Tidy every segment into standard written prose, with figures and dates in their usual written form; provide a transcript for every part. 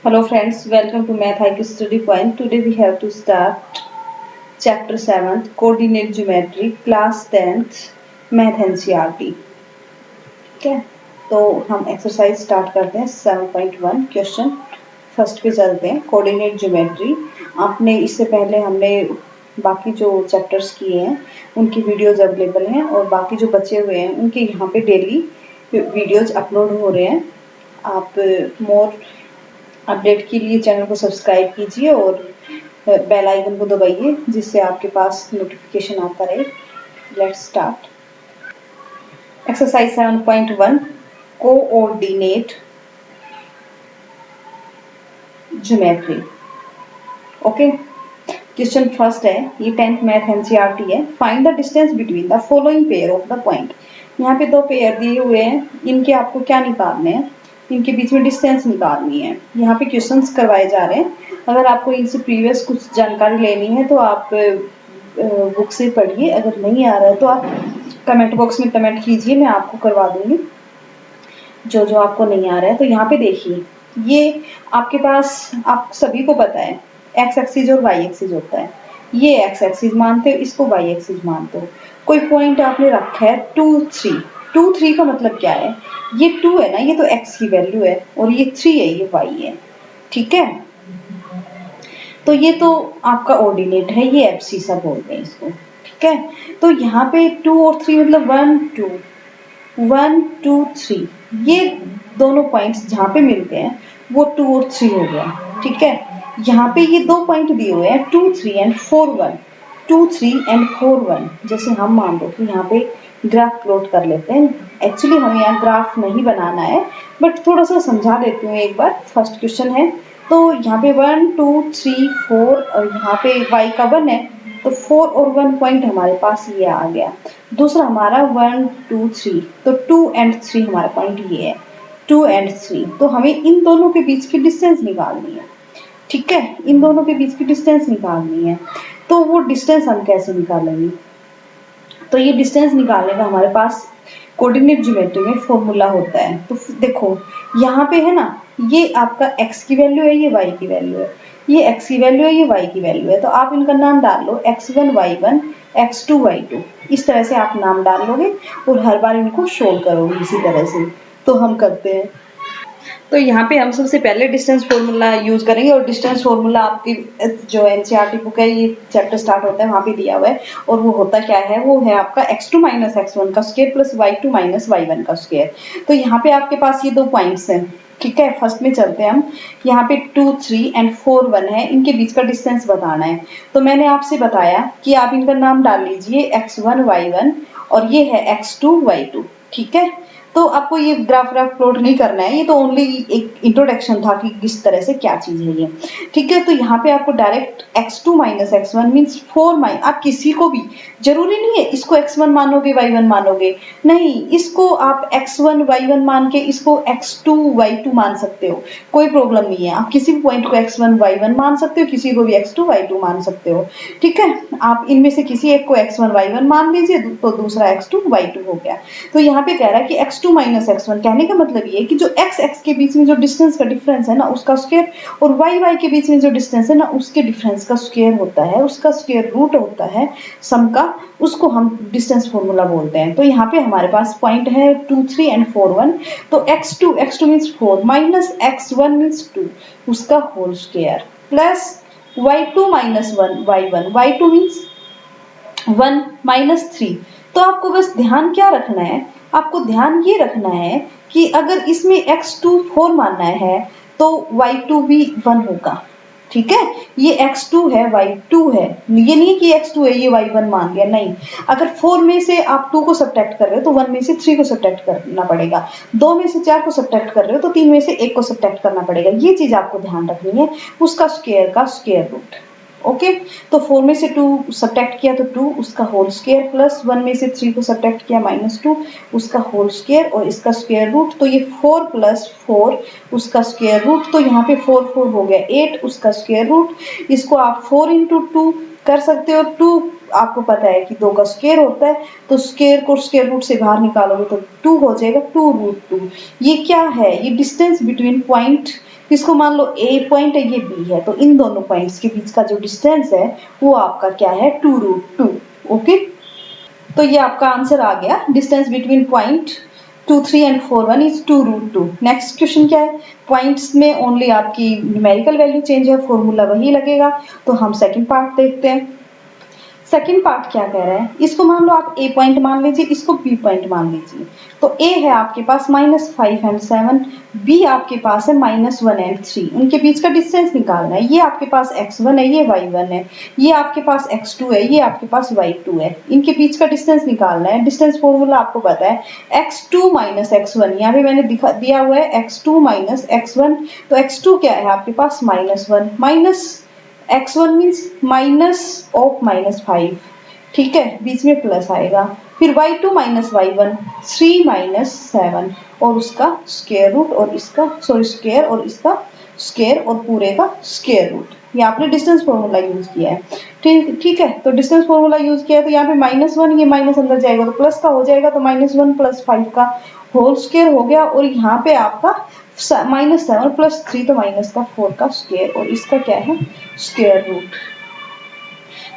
Hello friends, welcome to Math IQ Study Point. Today we have to start Chapter 7 Coordinate Geometry Class 10th Math NCERT. ठीक है, तो हम exercise start करते हैं 7.1 question first पे चलते हैं। कोऑर्डिनेट ज्योमेट्री आपने इससे पहले हमने बाकी जो चैप्टर्स किए हैं उनकी वीडियोज अवेलेबल हैं और बाकी जो बचे हुए हैं उनके यहाँ पे डेली वीडियोज अपलोड हो रहे हैं। आप मोर अपडेट के लिए चैनल को सब्सक्राइब कीजिए और बेल आइकन को दबाइए जिससे आपके पास नोटिफिकेशन आता रहे। Let's start exercise 7.1 coordinate geometry. Okay, question first है, ये 10th मैथ एनसीईआरटी है। Find the distance between the following pair of the point. यहाँ पे दो पेयर दिए हुए हैं, इनके आपको क्या निकालने हैं, इनके बीच में डिस्टेंस निकालनी है। यहाँ पे क्वेश्चंस करवाए जा रहे हैं। अगर आपको इनसे प्रीवियस कुछ जानकारी लेनी है तो आप बुक से पढ़िए, अगर नहीं आ रहा है तो आप कमेंट बॉक्स में कमेंट कीजिए, मैं आपको करवा दूंगी जो जो आपको नहीं आ रहा है। तो यहाँ पे देखिए, ये आपके पास आप सभी को पता है एक्स एक्सिस और वाई एक्सिस होता है। ये एक्स एक्सिस मानते हो, इसको वाई एक्सिस मानते हो। कोई पॉइंट आपने रखा है 2 3। 2 3 का मतलब क्या है, ये 2 है ना, ये तो एक्स की वैल्यू है और ये 3 है, ये वाई है। ठीक है, तो ये तो आपका ऑर्डिनेट है, ये एब्सिसा बोलते हैं इसको। ठीक है, तो यहाँ पे 2 और 3 मतलब 1 2 1 2 3, ये दोनों पॉइंट्स जहाँ पे मिलते हैं वो 2 और 3 हो गया। ठीक है, यहाँ पे ये दो पॉइंट दिए हुए हैं 2 3 एंड 4 1, 2 3 एंड 4 1। जैसे हम मान लो कि यहाँ पे ग्राफ प्लॉट कर लेते हैं। एक्चुअली हमें यहाँ ग्राफ नहीं बनाना है, बट थोड़ा सा समझा देती हूँ एक बार। फर्स्ट क्वेश्चन है, तो यहाँ पे 1 2 3 4 और यहाँ पे y का 1 है, तो 4 और 1 पॉइंट हमारे पास ये आ गया। दूसरा हमारा 1 2 3, तो 2 एंड 3 हमारा पॉइंट ये है, 2 एंड 3। तो हमें इन दोनों के बीच की डिस्टेंस निकालनी है। ठीक है, इन दोनों के बीच की डिस्टेंस निकालनी है। तो वो डिस्टेंस हम कैसे निकालेंगे, तो ये डिस्टेंस निकालने का हमारे पास कोऑर्डिनेट ज्योमेट्री में फॉर्मूला होता है। तो देखो यहाँ पे है ना, ये आपका x की वैल्यू है, ये y की वैल्यू है, ये x की वैल्यू है, ये y की वैल्यू है। तो आप इनका नाम डाल लो x1 y1 x2 y2, इस तरह से आप नाम डाल लोगे और हर बार इनको सोल्व करोगे इसी तरह से। तो हम करते हैं, तो यहाँ पे हम सबसे पहले डिस्टेंस फॉर्मूला यूज करेंगे और डिस्टेंस फॉर्मूला आपकी जो एनसीईआरटी बुक है, ये चैप्टर स्टार्ट होता है वहां पे दिया हुआ है। और वो होता क्या है, वो है आपका x2 माइनस x1 का square plus y2 minus y1 का स्क्वायर। तो यहाँ पे आपके पास ये दो पॉइंट्स हैं। ठीक है, फर्स्ट में चलते हैं हम। यहाँ पे 2 3 एंड 4 1 है, इनके बीच का डिस्टेंस बताना है। तो मैंने आपसे बताया कि आप इनका नाम डाल लीजिए x1 y1 और ये है x2 y2। ठीक है, तो आपको ये ग्राफ प्लॉट नहीं करना है, ये तो ओनली एक इंट्रोडक्शन था कि किस तरह से क्या चीज है ये। ठीक है, तो यहाँ पे आपको direct x2 minus x1 means 4 minus, आप किसी को भी, जरूरी नहीं है इसको x1 मानोगे y1 मानोगे, नहीं, इसको आप x1 y1 मान के इसको x2 y2 मान सकते हो, कोई प्रॉब्लम नहीं है। आप किसी भी पॉइंट को x1 y1 मान सकते हो, किसी को भी x2 y2 मान सकते हो। ठीक है, आप इनमें से किसी एक को x1 y1 मान लीजिए तो दूसरा x2 y2 हो गया। तो यहाँ पे कह रहा है कि x2 माइनस x1, कहने का मतलब ये है कि जो x x के बीच में जो डिस्टेंस का डिफरेंस है ना उसका स्क्वायर, और y y के बीच में जो डिस्टेंस है ना उसके डिफरेंस का स्क्वायर होता है, उसका स्क्वायर रूट होता है सम का, उसको हम डिस्टेंस फॉर्मूला बोलते हैं। तो यहाँ पे हमारे पास पॉइंट है 2 3 एंड 4 1, तो x2 means 4 minus x1 means 2 उसका whole square plus y2 minus 1 y1, y2 means 1 minus 3। तो आपको बस ध्यान क्या रखना है, आपको ध्यान ये रखना है कि अगर इसमें x2 4 मानना है तो y2 भी 1 होगा। ठीक है, ये x2 है y2 है, ये नहीं कि x2 है ये y1 मान गया, नहीं। अगर 4 में से आप 2 को सब्ट्रैक्ट कर रहे हो तो 1 में से 3 को सब्ट्रैक्ट करना पड़ेगा, 2 में से 4 को सब्ट्रैक्ट कर रहे हो तो 3 में से 1 को सब्ट्रैक्ट करना पड़ेगा। ये चीज आपको ध्यान रखनी है, उसका स्क्वायर का स्क्वायर रूट। ओके, तो 4 में से 2 सब्ट्रैक्ट किया तो 2 उसका होल स्क्वायर, प्लस 1 में से 3 को सब्ट्रैक्ट किया माइनस 2 उसका होल स्क्वायर और इसका स्क्वायर रूट। तो ये 4 प्लस 4 उसका स्क्वायर रूट, तो यहाँ पे 4 4 हो गया 8 उसका स्क्वायर रूट। इसको आप 4 इंटू 2 कर सकते हो, 2 आपको पता है कि 2 का स्क्वायर होता है, तो स्क्वायर को स्क्वायर रूट से बाहर निकालोगे तो 2 हो जाएगा, 2 रूट 2। ये क्या है, ये डिस्टेंस बिटवीन पॉइंट इसको मान लो ए पॉइंट है, ये बी है, तो इन दोनों पॉइंट्स के बीच का जो डिस्टेंस है वो आपका क्या है, 2√2। ओके, तो ये आपका आंसर आ गया। Distance between point 2, 3 and 4, 1 is 2√2। Next question क्या है, पॉइंट्स में ओनली आपकी न्यूमेरिकल वैल्यू चेंज है, फॉर्मूला वही लगेगा। तो हम सेकंड पार्ट देखते हैं। सेकंड पार्ट क्या कह रहा है, इसको मान लो आप ए पॉइंट मान लीजिए, इसको बी पॉइंट मान लीजिए। तो ए है आपके पास -5 एंड 7, बी आपके पास है -1 एंड 3। उनके बीच का डिस्टेंस निकालना है। ये आपके पास x1 है, ये y1 है, ये आपके पास x2 है, ये आपके पास y2 है। इनके बीच का डिस्टेंस निकालना है। डिस्टेंस फॉर्मूला आपको पता है, x2 - x1। यहाँ पे मैंने दिया हुआ है x2 - x1। तो x2 क्या है आपके पास -1, minus x1 means minus of -5, ठीक है, बीच में प्लस आएगा। फिर y2 - y1, 3 - 7 और उसका स्क्वायर रूट, और इसका स्क्वायर, और इसका स्क्वायर, और पूरे का स्क्वायर रूट। ये आपने डिस्टेंस फॉर्मूला यूज किया है। ठीक है, तो डिस्टेंस फॉर्मूला यूज किया है, तो यहाँ पे -1, ये माइनस अंदर जाएगा तो प्लस का हो जाएगा, तो -1 + 5 का होल स्क्वायर हो गया। और यहाँ पे आपका -7 + 3, तो -4 का स्क्वायर, और इसका क्या है, स्क्वायर रूट।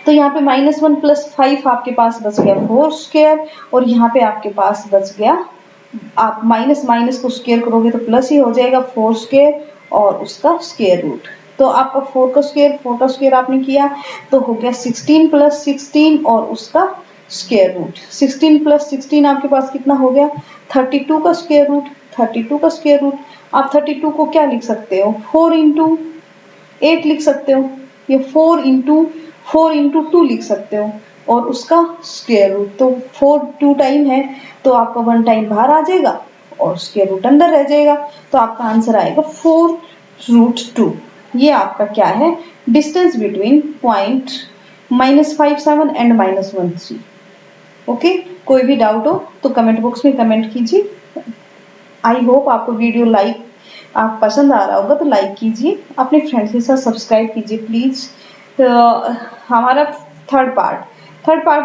तो यहाँ पे -1 + 5 आपके पास बच गया 4 स्क्वायर, और यहाँ पे आपके पास बच गया, आप माइनस माइनस को स्क्वायर करोगे तो प्लस ही हो जाएगा, 4 स्क्वायर और उसका स्क्वायर रूट। तो आपका 4 का स्क्वायर आपने किया, तो हो गया 16 + 16 और उसका स्क्वायर रूट। 16 + 16 आपके पास कितना हो गया, 32 का स्क्वायर रूट। 32 का स्क्वायर रूट, आप 32 को क्या लिख सकते हो, 4 × 8 लिख सकते हो, ये 4 × 2 लिख सकते हो, और उसका स्क्वायर रूट। तो 4 2 टाइम है, तो आपका 1 टाइम बाहर आ जाएगा और स्क्वायर रूट अंदर रह जाएगा। तो आपका आंसर आएगा 4√2। ये आपका क्या है, distance between point -5, 7 and -1, 3। Okay, कोई भी डाउट हो तो कमेंट बॉक्स में कमेंट कीजिए। आई होप आपको वीडियो आप पसंद आ रहा होगा, तो लाइक कीजिए, अपने फ्रेंड्स के साथ सब्सक्राइब कीजिए प्लीज। तो हमारा थर्ड पार्ट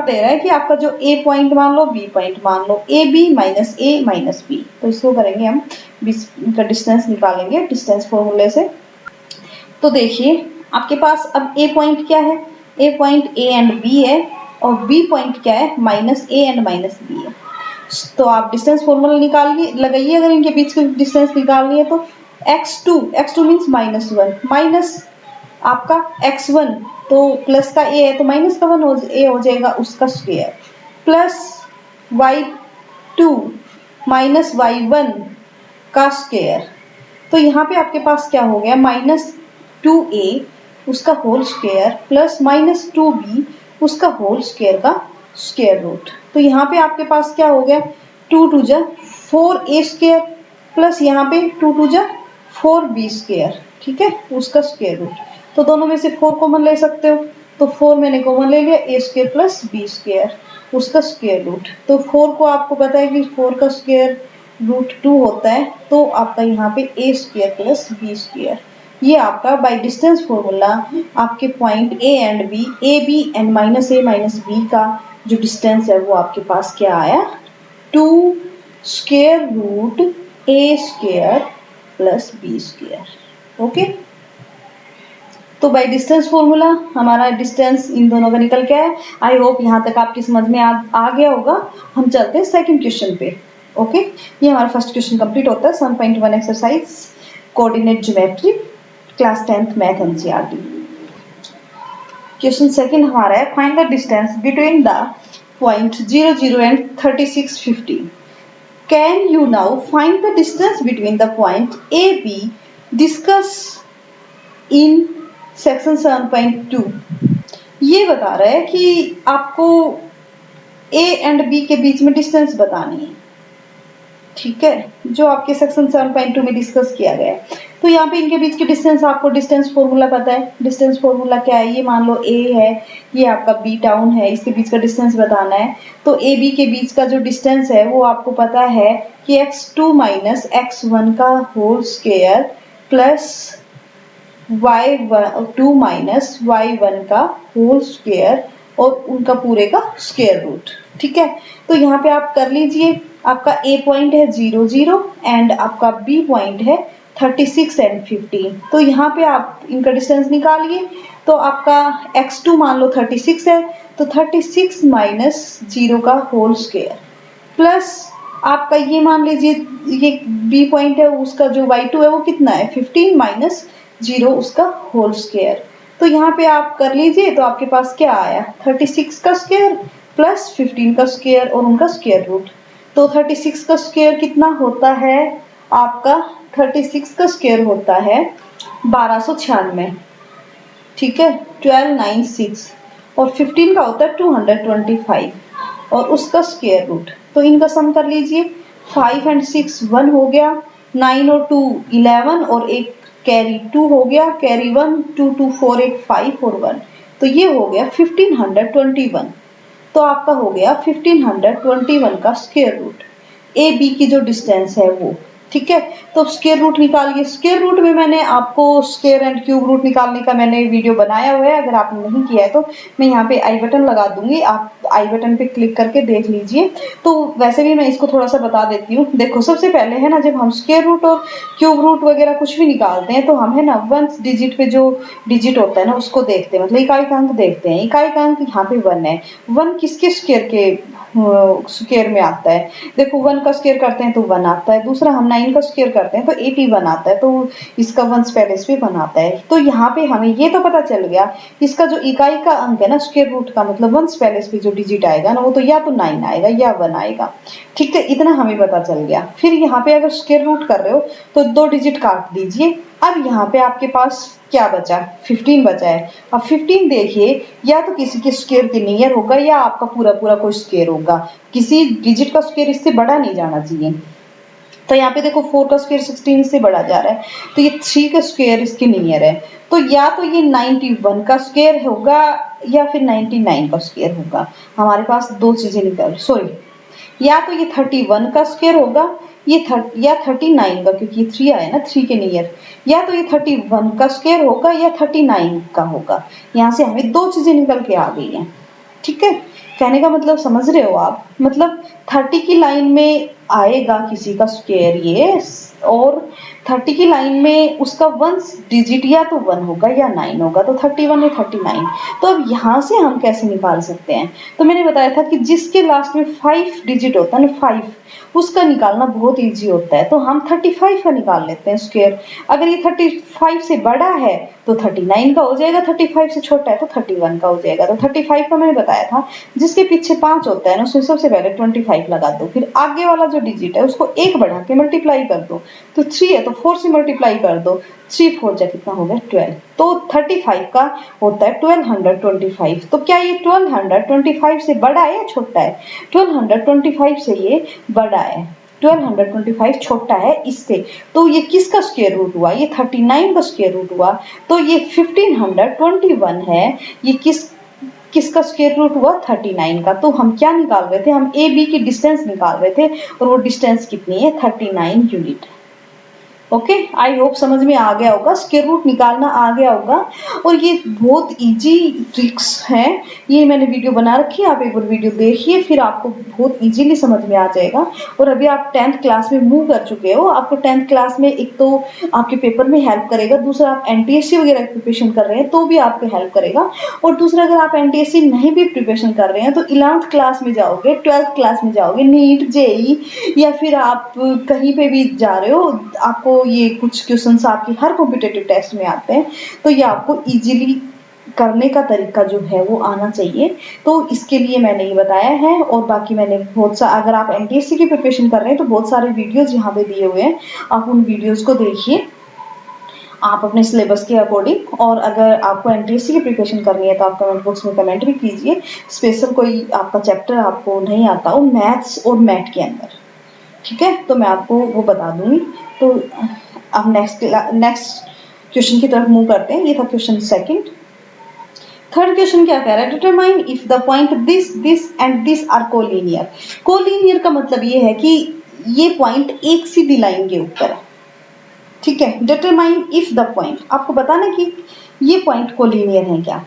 दे रहा है कि आपका जो ए पॉइंट मान लो, बी पॉइंट मान लो, ए बी -a - b। तो इसको करेंगे हम, का डिस्टेंस निकालेंगे डिस्टेंस फॉर्मूले से। तो देखिए आपके पास अब ए पॉइंट क्या है, ए पॉइंट ए एंड बी है, और बी पॉइंट क्या है, -a एंड -b है। तो आप डिस्टेंस फॉर्मूला निकालिए, लगाइए। अगर इनके बीच की डिस्टेंस निकालनी है तो x2 मीन्स -1 माइनस आपका x1, तो प्लस का a है तो माइनस का 1 a हो जाएगा, उसका स्क्वायर, प्लस y2 - y1 का स्क्वायर। तो यहाँ पे आपके पास क्या हो गया, -2a उसका होल स्क्वायर प्लस -2b उसका होल स्क्वायर का स्क्वायर रूट। तो यहाँ पे आपके पास क्या हो गया, 2 × 2 = 4a² प्लस यहाँ पे 2 × 2 = 4b², ठीक है, उसका स्क्वायर रूट। तो दोनों में से 4 कॉमन ले सकते हो, तो 4 मैंने कॉमन ले लिया, a² प्लस b² उसका स्क्वायर रूट। तो 4 को आपको पता है कि 4 का स्क्वायर √2 होता है, तो आपका यहाँ पे a² प्लस b²। ये आपका बाय डिस्टेंस फॉर्मूला आपके point A and B, A B and -a - b का जो डिस्टेंस है वो आपके पास क्या आया, 2√a² प्लस b²। ओके, तो बाय डिस्टेंस फॉर्मूला हमारा डिस्टेंस इन दोनों का निकल गया है। आई होप यहाँ तक आपकी समझ में आ गया होगा। हम चलते हैं सेकंड क्वेश्चन पे। ओके, ये हमारा फर्स्ट क्वेश्चन कंप्लीट होता है। 7.1 exercise coordinate geometry, class 10th math NCERT. Question second हमारा है, find the distance between the point 0, 0 and 36, 50। Can you now find the distance between the point A be discuss in section 7.2। ये बता रहा है कि आपको ए एंड बी के बीच में डिस्टेंस बतानी है, ठीक है, जो आपके सेक्शन 7.2 में डिस्कस किया गया है। तो यहाँ पे इनके बीच की डिस्टेंस, आपको डिस्टेंस फॉर्मूला पता है। डिस्टेंस फॉर्मूला क्या है, ये मान लो ए है, ये आपका बी टाउन है, इसके बीच का डिस्टेंस बताना है। तो ए बी के बीच का जो डिस्टेंस है वो आपको पता है कि x2 - x1 का whole square plus y2 - y1 का होल स्क्वायर और उनका पूरे का स्क्वायर रूट, ठीक है। तो यहाँ पे आप कर लीजिए, आपका ए पॉइंट है 0, 0 एंड आपका बी पॉइंट है 36 एंड 15। तो यहाँ पे आप इनका डिस्टेंस निकालिए। तो आपका x2 मान लो 36 है, तो 36 माइनस 0 का होल स्क्वायर प्लस आपका ये मान लीजिए ये बी पॉइंट है, उसका जो y2 है वो कितना है 15 माइनस 0 उसका होल स्क्वायर। तो यहाँ पे आप कर लीजिए, तो आपके पास क्या आया 36 का स्क्वायर प्लस 15 का स्क्वायर और उनका स्क्वायर रूट। तो 36 का स्क्वायर कितना होता है आपका, 36 का स्क्वायर होता है 1296, ठीक है 1296, और 15 का होता है 225 और उसका स्क्वायर रूट। तो इनका सम कर लीजिए, 5 एंड 6 1 हो गया, 9 और 2 11 और एक कैरी 2 हो गया, कैरी 1 2 2 4 8 5 और 1, तो ये हो गया 1521। तो आपका हो गया 1521 का स्क्वायर रूट, ए बी की जो डिस्टेंस है वो, ठीक है। तो स्क्वायर रूट निकालिए। स्क्वायर रूट में मैंने आपको स्क्वायर एंड क्यूब रूट निकालने का मैंने वीडियो बनाया हुआ है, अगर आपने नहीं किया है तो मैं यहाँ पे आई बटन लगा दूंगी, आप आई बटन पे क्लिक करके देख लीजिए। तो वैसे भी मैं इसको थोड़ा सा बता देती हूँ। देखो सबसे पहले है ना, जब हम स्क्वायर रूट और क्यूब रूट वगैरह कुछ भी निकालते हैं तो हम है ना 1 डिजिट पे जो डिजिट होता है ना उसको देखते हैं, मतलब इकाई का अंक देखते हैं। इकाई का अंक यहाँ पे 1 है। 1 किसके स्क्वायर के स्क्वायर में आता है, देखो 1 का स्क्वायर करते हैं तो 1 आता है, दूसरा हम 9 का स्क्वायर करते हैं तो 81 आता है, तो इसका 1 पैलेस भी 1 आता है। तो यहाँ पे हमें ये तो पता चल गया, इसका जो इकाई का अंक है ना स्क्वायर रूट का, मतलब 1 पैलेस पे जो डिजिट आएगा ना वो तो या तो 9 आएगा या 1 आएगा, ठीक है। इतना हमें पता चल गया। फिर यहाँ पे अगर स्क्वायर रूट कर रहे हो तो 2 डिजिट काट दीजिए। अब यहाँ पे आपके पास क्या बचा, 15 बचा है। अब 15 देखिए, या तो किसी के स्क्वायर के नियर होगा या आपका पूरा पूरा कोई स्क्वायर होगा, किसी डिजिट का स्क्वायर इससे बड़ा नहीं जाना चाहिए। तो यहाँ पे देखो 4 का स्क्वायर 16 से बड़ा जा रहा है, तो ये 3 का स्क्वायर इसके नियर है, तो या तो ये 91 का स्क्वायर होगा या फिर 99 का स्क्वायर होगा। हमारे पास दो चीजें निकल, सॉरी, या तो ये 31 का स्क्वायर होगा ये या 39 का, क्योंकि ये 3 आया ना 3 के नियर, या तो ये 31 का स्क्वायर होगा या 39 का होगा। यहाँ से हमें दो चीजें निकल के आ गई हैं, ठीक है। कहने का मतलब समझ रहे हो आप, मतलब 30 की लाइन में आएगा किसी का स्क्वायर ये, और 30 की लाइन में उसका 1 डिजिट या तो 1 होगा या 9 होगा, तो 31 या 39। तो अब यहाँ से हम कैसे निकाल सकते हैं, तो मैंने बताया था कि जिसके लास्ट में 5 डिजिट होता है ना 5, उसका निकालना बहुत इजी होता है। तो हम 35 का निकाल लेते हैं स्क्वायर। अगर ये 35 से बड़ा है तो 39 का हो जाएगा, 35 से छोटा है तो 31 का हो जाएगा। तो 35 का मैंने बताया था जिसके पीछे 5 होता है ना उसमें सबसे पहले 25 लगा दो, फिर आगे वाला जो डिजिट है उसको 1 बढ़ा के मल्टीप्लाई कर दो, तो 3 है तो 4 से मल्टीप्लाई कर दो, 3 4 जा कितना हो गया 12। तो 35 का होता है 1225। तो क्या ये 1225 से बड़ा है या छोटा है, 1225 से ये बड़ा है, 1225 छोटा है इससे। तो ये किसका स्क्वायर रूट हुआ, ये 39 का स्क्वायर रूट हुआ। तो ये 1521 है, ये किसका स्क्वायर रूट हुआ 39 का। तो हम क्या निकाल रहे थे, हम ए बी की डिस्टेंस निकाल रहे थे, और वो डिस्टेंस कितनी है 39 यूनिट। ओके, आई होप समझ में आ गया होगा, स्क्वायर रूट निकालना आ गया होगा। और ये बहुत इजी ट्रिक्स हैं, ये मैंने वीडियो बना रखी है, आप एक बार वीडियो देखिए फिर आपको बहुत इजीली समझ में आ जाएगा। और अभी आप 10th क्लास में मूव कर चुके हो, आपको 10th क्लास में एक तो आपके पेपर में हेल्प करेगा, दूसरा आप एनटीएससी वगैरह प्रिपरेशन कर रहे हैं तो भी आपको हेल्प करेगा, और दूसरा अगर आप एनटीएससी नहीं भी प्रिपरेशन कर रहे हैं तो 11th क्लास में जाओगे, 12th क्लास में जाओगे, नीट जेई या फिर आप कहीं पे भी जा रहे हो, आपको ये कुछ क्वेश्चंस आपके हर कॉम्पिटिटिव टेस्ट में आते हैं, तो ये आपको इजीली करने का तरीका जो है वो आना चाहिए। तो इसके लिए मैंने ये बताया है, और बाकी मैंने बहुत सा, अगर आप एनटीएससी की प्रिपरेशन कर रहे हैं तो बहुत सारे वीडियोस यहाँ पे दिए हुए हैं, आप उन वीडियोस को देखिए आप अपने सिलेबस के अकॉर्डिंग। और अगर आपको एनटीएससी की प्रिपरेशन करनी है तो आप कमेंट बॉक्स में कमेंट भी कीजिए, स्पेशल कोई आपका चैप्टर आपको नहीं आता हो मैथ्स और मैथ के अंदर, ठीक है, तो मैं आपको वो बता दूंगी। तो अब नेक्स्ट क्वेश्चन की तरफ मूव करते हैं। ये था क्वेश्चन सेकंड। थर्ड क्वेश्चन क्या कह रहा है, determine if the point this this and this are collinear. Collinear का मतलब ये है कि ये पॉइंट एक सीधी लाइन के ऊपर है, ठीक है। डिटरमाइन इफ द पॉइंट, आपको बताना कि ये पॉइंट कोलिनियर है क्या।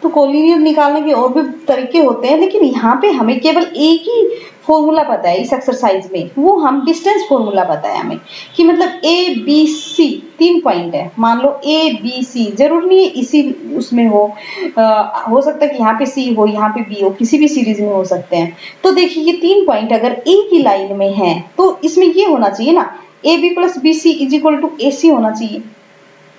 तो कोलिनियर निकालने के और भी तरीके होते हैं, लेकिन यहाँ पे हमें केवल एक ही फॉर्मूला पता है इस एक्सरसाइज में, वो हम डिस्टेंस फॉर्मूला पता है हमें कि मतलब ए बी सी 3 पॉइंट है, मान लो ए बी सी, जरूर नहीं है इसी उसमें हो सकता है कि यहाँ पे सी हो यहाँ पे बी हो, किसी भी सीरीज में हो सकते हैं। तो देखिए ये 3 पॉइंट अगर एक ही लाइन में है तो इसमें ये होना चाहिए ना, A B plus B C is equal to A C होना चाहिए,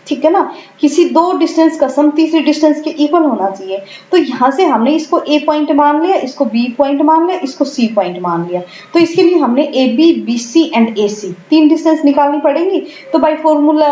ठीक है ना, किसी दो डिस्टेंस का सम तीसरी डिस्टेंस के इक्वल होना चाहिए। तो यहाँ से हमने इसको ए पॉइंट मान लिया, इसको बी पॉइंट मान लिया, इसको सी पॉइंट मान लिया। तो इसके लिए हमने A B B C and A C 3 distance निकालनी पड़ेगी। तो बाय फॉर्मूला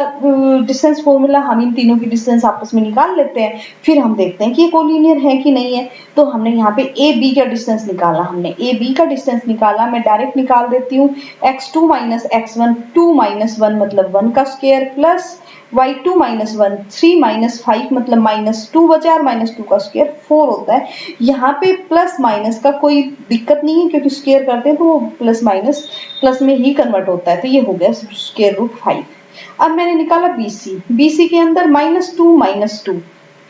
डिस्टेंस फॉर्मूला हम इन तीनों की डिस्टेंस आपस में निकाल लेते हैं, फिर हम देखते हैं कि ये कोलिनियर है कि नहीं है। तो हमने यहाँ पे ए बी का डिस्टेंस निकाला, हमने ए बी का डिस्टेंस निकाला, मैं डायरेक्ट निकाल देती हूँ, x2 माइनस x1 2 माइनस 1 मतलब 1 का square plus y2 minus 1 3 minus 5 मतलब माइनस 2 बचा और माइनस 2 का स्क्वायर 4 होता है। यहाँ पे प्लस माइनस का कोई दिक्कत नहीं है क्योंकि स्क्वायर करते हैं तो वो प्लस माइनस प्लस में ही कन्वर्ट होता है, तो ये हो गया स्क्वायर रूट 5। अब मैंने निकाला BC, BC के अंदर माइनस 2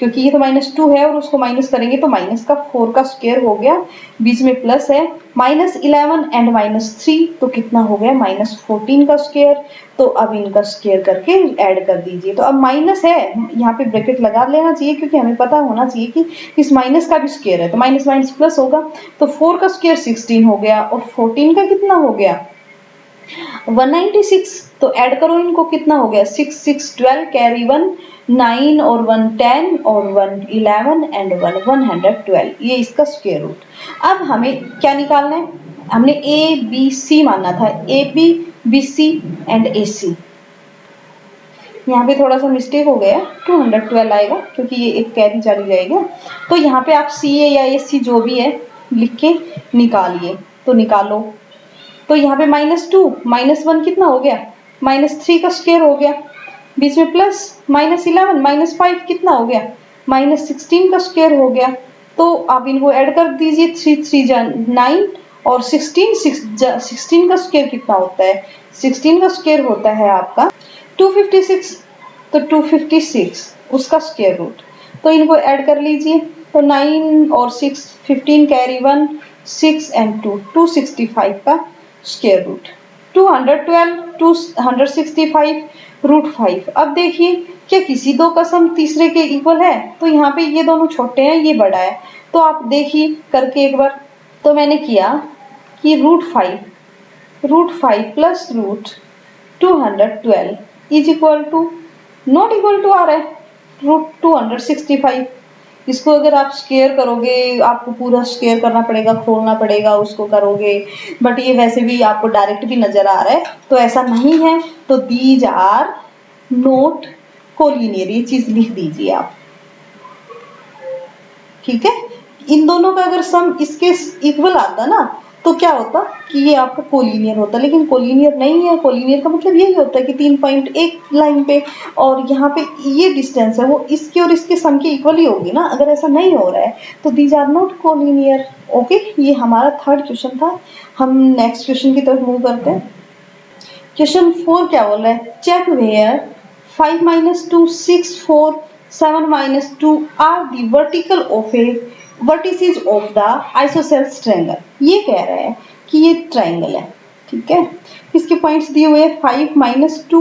क्योंकि ये तो -2 है और उसको माइनस करेंगे तो माइनस का 4 का स्क्वायर हो गया, बीच में प्लस है, -11 एंड -3 तो कितना हो गया -14 का स्क्वायर। तो अब इनका स्क्वायर करके ऐड कर दीजिए। तो अब माइनस है, यहाँ पे ब्रैकेट लगा लेना चाहिए क्योंकि हमें पता होना चाहिए कि इस माइनस का भी स्क्वायर है, तो माइनस माइनस प्लस होगा। तो 4 का स्क्वायर 16 हो गया और 14 का कितना हो गया 196। तो ऐड करो इनको, कितना हो गया 6 6 12 कैरी 1 9 और 1 10 और 1 11 एंड 1 112, ये इसका स्क्वायर रूट। अब हमें क्या निकालना है, हमने ए बी सी मानना था, A B B C and A C. यहाँ पे थोड़ा सा मिस्टेक हो गया, 212 आएगा क्योंकि ये एक कैरी चली जाएगा। तो यहाँ पे आप सी ए या ए सी जो भी है लिख के निकालिए, तो निकालो। तो यहाँ पे -2 -1 कितना हो गया -3 का स्क्वायर हो गया, बीच में प्लस -11 -5 कितना हो गया -16 का स्क्वायर हो गया। तो आप इनको ऐड कर दीजिए, 3 3 जा 9 और 16 का स्क्वायर कितना होता है, 16 का स्क्वायर होता है आपका 256। तो 256 उसका स्क्वायर रूट, तो इनको ऐड कर लीजिए। तो 9 और 6 15 कैरी 1 6 एंड 2 265 का स्क्वायर रूट, 212 265 रूट 5। अब देखिए क्या किसी दो का सम तीसरे के इक्वल है, तो यहाँ पे ये दोनों छोटे हैं ये बड़ा है, तो आप देखिए करके एक बार। तो मैंने किया कि root 5 plus root 212 is equal to not equal to आ रहा है रूट 265। इसको अगर आप स्क्वायर करोगे, आपको पूरा स्क्वायर करना पड़ेगा, खोलना पड़ेगा, उसको करोगे, बट ये वैसे भी आपको डायरेक्ट भी नजर आ रहा है, तो ऐसा नहीं है। तो दीज आर नॉट कोलिनियर, ये चीज लिख दीजिए आप, ठीक है। इन दोनों का अगर सम इसके इक्वल आता ना तो क्या होता कि ये आपका कोलिनियर होता, लेकिन कोलिनियर नहीं है। कोलिनियर का मतलब यही होता है कि 3 पॉइंट एक लाइन पे और यहाँ पे ये डिस्टेंस है वो इसके और इसके सम के इक्वल ही होगी ना, अगर ऐसा नहीं हो रहा है तो these are not collinear. Okay, ये हमारा थर्ड क्वेश्चन था। हम नेक्स्ट क्वेश्चन की तरफ मूव करते हैं। क्वेश्चन 4 क्या बोल रहा है, check where 5 - 2 6 4 7 - 2 are the vertical of a vertices of the isosceles triangle. ये कह रहा है कि ये ट्रायंगल है, ठीक है। इसके पॉइंट्स दिए हुए 5 - 2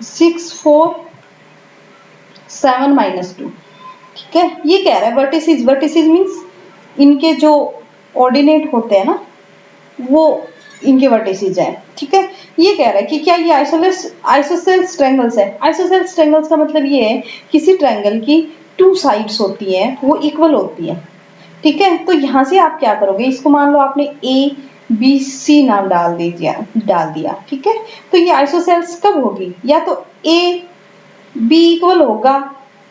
6 4 7 - 2, ठीक है। ये कह रहा है वर्टिसेस, वर्टिसेस मीन्स इनके जो ऑर्डिनेट होते हैं ना वो इनके वर्टिसेस हैं, ठीक है। ये कह रहा है कि क्या ये आइसोसेल्स ट्रायंगल्स है। आइसोसेल्स ट्रायंगल्स का मतलब ये है किसी ट्रायंगल की 2 साइड्स होती हैं वो इक्वल होती है, ठीक है। तो यहाँ से आप क्या करोगे, इसको मान लो आपने ए बी सी नाम डाल दिया, ठीक है। तो ये आइसोसेल्स कब होगी, या तो ए बी इक्वल होगा,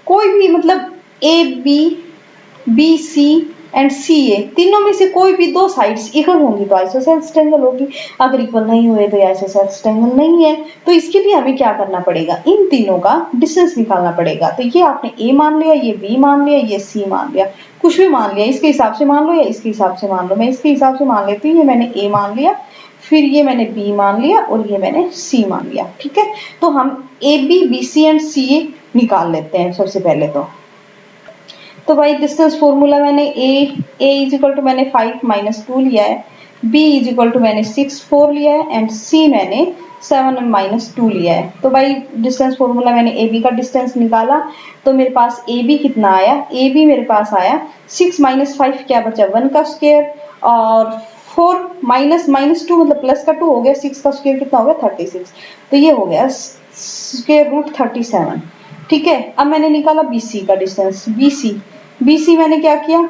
कोई भी मतलब A B C and C ए तीनों में से कोई भी 2 साइड्स इक्वल होंगी तो आइसोसेल्स ट्रायंगल होगी, अगर इक्वल नहीं हुए तो आइसोसेल्स ट्रायंगल नहीं है। तो इसके लिए हमें क्या करना पड़ेगा, इन तीनों का डिस्टेंस निकालना पड़ेगा। तो ये आपने ए मान लिया, ये बी मान लिया, ये सी मान लिया, कुछ भी मान लिया, इसके हिसाब से मान लो या इसके हिसाब से मान लो। मैं इसके हिसाब से मान लेती हूँ, ये मैंने ए मान लिया, फिर ये मैंने बी मान लिया और ये मैंने सी मान लिया, ठीक है। तो हम A B B C and C A निकाल लेते हैं सबसे पहले। तो तो भाई डिस्टेंस फॉर्मूला मैंने ए इज इक्वल टू मैंने 5 माइनस 2 लिया है, बी इज इक्वल टू मैंने 6 4 लिया है एंड सी मैंने 7 माइनस 2 लिया है। तो भाई डिस्टेंस फॉर्मूला मैंने ए बी का डिस्टेंस निकाला, तो मेरे पास ए बी कितना आया, ए बी मेरे पास आया 6 माइनस 5 क्या बचा 1 का स्क्वायर, और 4 माइनस माइनस 2 मतलब प्लस का 2 हो गया, 6 का स्क्वायर कितना हो गया 36, तो ये हो गया स्क्वायर रूट 37। ठीक है, अब मैंने निकाला बीसी का डिस्टेंस, बीसी मैंने क्या किया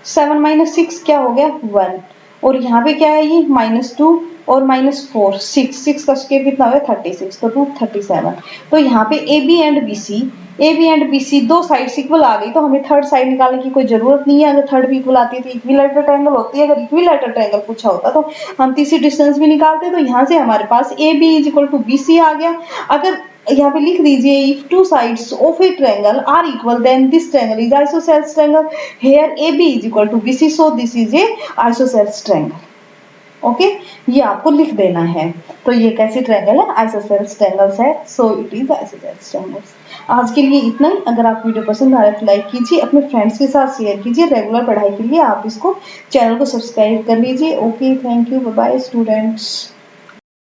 7 माइनस 6 क्या हो गया 1, और यहाँ पे क्या है ये -2 और -4 6 का स्क्वायर कितना हो गया 36, तो रूट 37। तो यहाँ पे A B and B C दो साइड इक्वल आ गई, तो हमें थर्ड साइड निकालने की कोई जरूरत नहीं है। अगर थर्ड भी इक्वल आती है तो इक्विलैटरल ट्रायंगल होती है, अगर इक्विलैटरल ट्रायंगल पूछा होता तो हम तीसरी डिस्टेंस भी निकालते। तो यहाँ से हमारे पास A B is equal to B C आ गया। अगर यहाँ पे लिख दीजिए if two sides of a triangle are equal then this triangle is isosceles triangle, here A B is equal to B C, so this is a isosceles triangle. Okay, ये आपको लिख देना है। तो ये कैसी ट्रायंगल है, आइसोसेलेस ट्रायंगल्स है, so it is isosceles triangles. आज के लिए इतना ही। अगर आप वीडियो पसंद आ रहा है तो लाइक कीजिए, अपने फ्रेंड्स के साथ शेयर कीजिए। रेगुलर पढ़ाई के लिए आप इसको चैनल को सब्सक्राइब कर लीजिए। Okay, thank you, bye bye students.